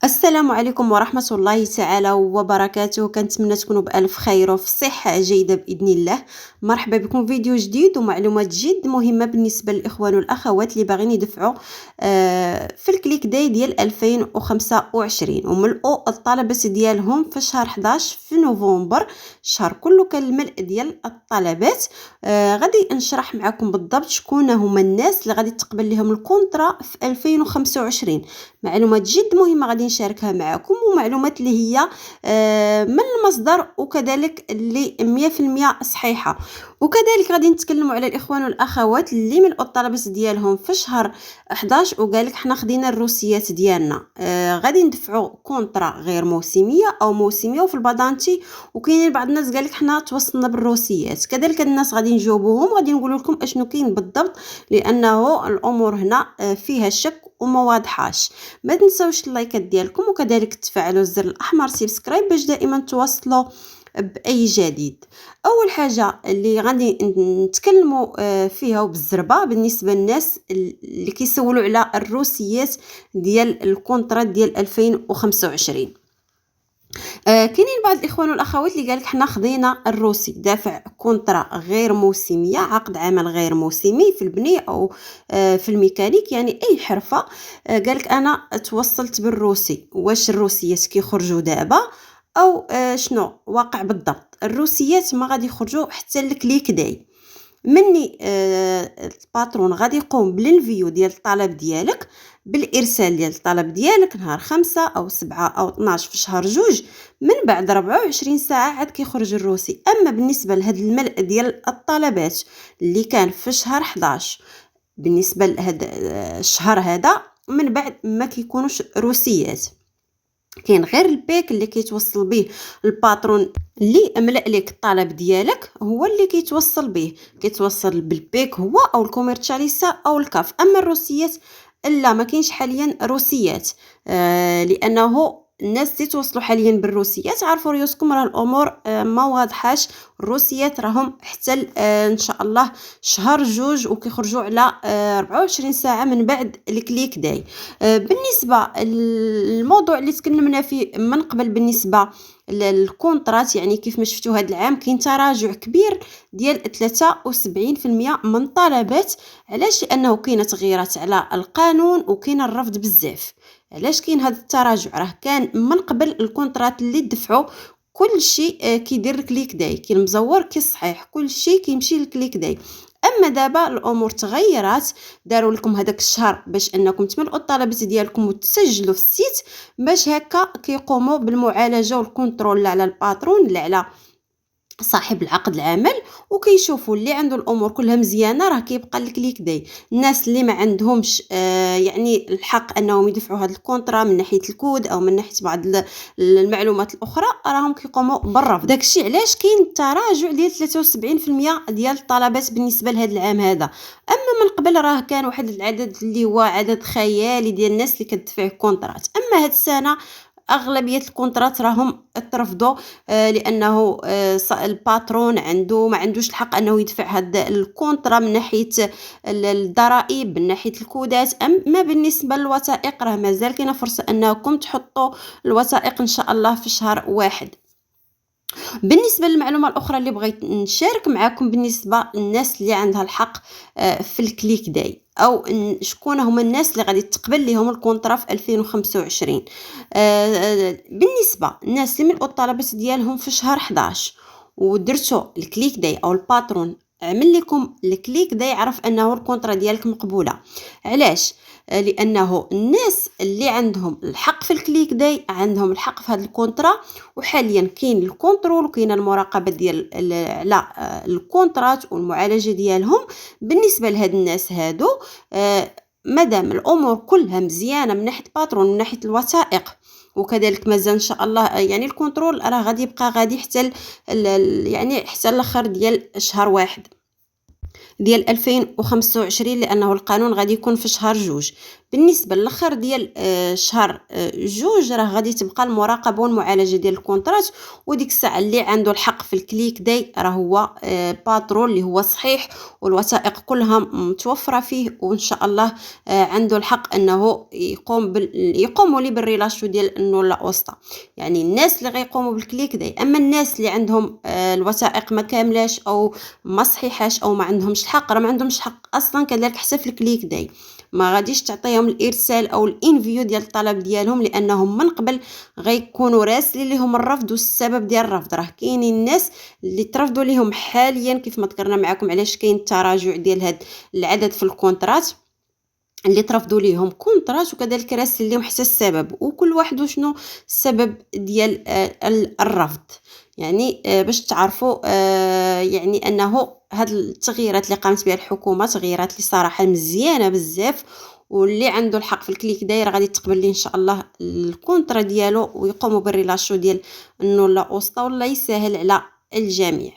السلام عليكم ورحمة الله تعالى وبركاته. كنتمنى تكونوا بألف خير وفي صحة جيدة بإذن الله. مرحبا بكم في فيديو جديد ومعلومات جد مهمة بالنسبة للإخوان والأخوات اللي باغيين يدفعوا في الكليك داي ديال 2025 وملؤوا الطلبات ديالهم في شهر 11 في نوفمبر. الشهر كله كان الملء ديال الطلبات. غادي نشرح معكم بالضبط شكون هما الناس اللي غادي تقبل لهم الكونطرا في 2025. معلومات جد مهمة غادي نشاركها معكم، ومعلومات اللي هي من المصدر وكذلك اللي 100% صحيحة. وكذلك غادي نتكلموا على الإخوان والأخوات اللي من الطلبات ديالهم في شهر 11 وقالك حنا خدينا الروسيات ديالنا، غادي ندفعوا كونطرا غير موسمية أو موسمية وفي البادانتي، وكاينين بعض الناس قالك حنا توصلنا بالروسيات. كذلك الناس غادي نجاوبوهم وغادي نقول لكم اشنو كاين بالضبط، لأنه الأمور هنا فيها شك وما واضحاش. ما تنسوش اللايكات ديالكم وكذلك تفعلوا الزر الاحمر سبسكرايب باش دائما توصلوا باي جديد. اول حاجه اللي غادي نتكلموا فيها وبالزربه بالنسبه للناس اللي كيسولوا على الروسيات ديال الكونطرا ديال 2025. كاينين بعض الاخوان والاخوات اللي قالك حنا خدينا الروسي دافع كونطرا غير موسميه، عقد عمل غير موسمي في البني او في الميكانيك، يعني اي حرفه. قالك انا توصلت بالروسي. واش الروسيات كيخرجوا دابا او شنو واقع بالضبط؟ الروسيات ما غادي يخرجوا حتى الكليك داي. مني الباترون غادي يقوم بالانفيو ديال الطلب ديالك، بالارسال ديال الطلب ديالك نهار 5 او 7 او 12 في شهر جوج. من بعد 24 ساعه عاد كيخرج الروسي. اما بالنسبه لهاد الملء ديال الطلبات اللي كان في شهر 11، بالنسبه لهاد الشهر هذا من بعد ما كيكونوش روسيات. كاين غير البيك اللي كيتوصل به الباترون اللي ملأ لك الطلب ديالك، هو اللي كيتوصل به، كيتوصل بالبيك هو او الكوميرشاليستا او الكاف. اما الروسيات لا، ما كاينش حاليا روسيات. لانه الناس اللي توصلوا حاليا بالروسيات عرفوا ريوسكم راه الامور ما واضحاش. الروسيات راهم حتى ان شاء الله شهر جوج وكيخرجوا على 24 ساعه من بعد الكليك داي. بالنسبه للموضوع اللي تكلمنا فيه من قبل بالنسبه للكونطرات، يعني كيف ما شفتوا هذا العام كاين تراجع كبير ديال 73% من طلبات. علاش؟ لانه كاينه تغييرات على القانون وكاين الرفض بزاف. علاش كاين هذا التراجع؟ راه كان من قبل الكونطرات اللي دفعوا كل شيء كيدير الكليك داي، كي المزور كي الصحيح كل شيء كيمشي للكليك داي. اما دابا الامور تغيرات، داروا لكم هذاك الشهر باش انكم تملؤوا الطلبات ديالكم وتسجلوا في السيت، باش هكا كيقوموا بالمعالجه والكونترول على الباترون اللي على صاحب العقد العمل، وكيشوفوا اللي عنده الامور كلها مزيانه راه كيبقى الكليك داي. الناس اللي ما عندهمش يعني الحق انهم يدفعوا هذا الكونطرا من ناحيه الكود او من ناحيه بعض المعلومات الاخرى راهم كيقوموا بالرفض. داكشي علاش كاين تراجع ديال 73% ديال الطلبات بالنسبه لهذا العام هذا. اما من قبل راه كان واحد العدد اللي هو عدد خيالي ديال الناس اللي كتدفع كونطرات. اما هاد السنه اغلبيه الكونطرات راهم ترفضوا، لانه الباترون ما عندوش الحق انه يدفع هذا الكونطرا من ناحيه الضرائب، من ناحيه الكودات. اما بالنسبه للوثائق راه مازال كاينه فرصه انكم تحطوا الوثائق ان شاء الله في شهر واحد. بالنسبه للمعلومه الاخرى اللي بغيت نشارك معكم بالنسبه للناس اللي عندها الحق في الكليك داي، او شكون هما الناس اللي غادي تقبل لهم الكونطرا في 2025. بالنسبه للناس اللي ملؤوا الطلبات ديالهم في شهر 11 ودرتوا الكليك داي او الباترون عمل لكم الكليك داي، عرف انه الكونطرا ديالك مقبوله. علاش؟ لانه الناس اللي عندهم الحق في الكليك داي عندهم الحق في هذا الكونطرا. وحاليا كاين الكونترول وكاين المراقبه ديال على الكونطرات والمعالجه ديالهم. بالنسبه لهاد الناس هادو مادام الامور كلها مزيانه من ناحيه باترون من ناحيه الوثائق، وكذلك مازال ان شاء الله يعني الكنترول راه غادي يبقى غادي حتى يعني حتى الاخر ديال شهر واحد. ديال 2025 لأنه القانون غادي يكون في شهر جوج. بالنسبة للآخر ديال شهر جوج راه غادي تبقى المراقبة والمعالجة ديال الكونطرات، وديك الساعة اللي عنده الحق في الكليك داي راه هو باترون اللي هو صحيح والوثائق كلها متوفرة فيه، وإن شاء الله عنده الحق أنه يقوموا لي بالريلاشو ديال النولا أوسطا. يعني الناس اللي غيقوموا بالكليك داي. أما الناس اللي عندهم الوثائق ما كاملاش أو ما صحيحاش أو ما عندهمش الحق، راه ما عندهمش حق أصلا كذلك حتى في الكليك داي. ما غاديش تعطيهم الارسال او الانفيو ديال الطلب ديالهم، لانهم من قبل غيكونوا راسلين لهم الرفض والسبب ديال الرفض. راه كاينين الناس اللي ترفضوا لهم حاليا كيف ما ذكرنا معكم علاش كاين التراجع ديال هاد العدد في الكونترات اللي ترفضوا ليهم كونطرات، وكذلك راسل لهم حتى السبب وكل واحد وشنو السبب ديال الرفض. يعني باش تعرفوا يعني انه هاد التغييرات اللي قامت بها الحكومه تغييرات اللي صراحه مزيانه بزاف، واللي عنده الحق في الكليك داير غادي تقبل ليه ان شاء الله الكونطرا ديالو ويقوموا بالريلاشو ديال النولا اوسطا، والله يسهل على الجميع.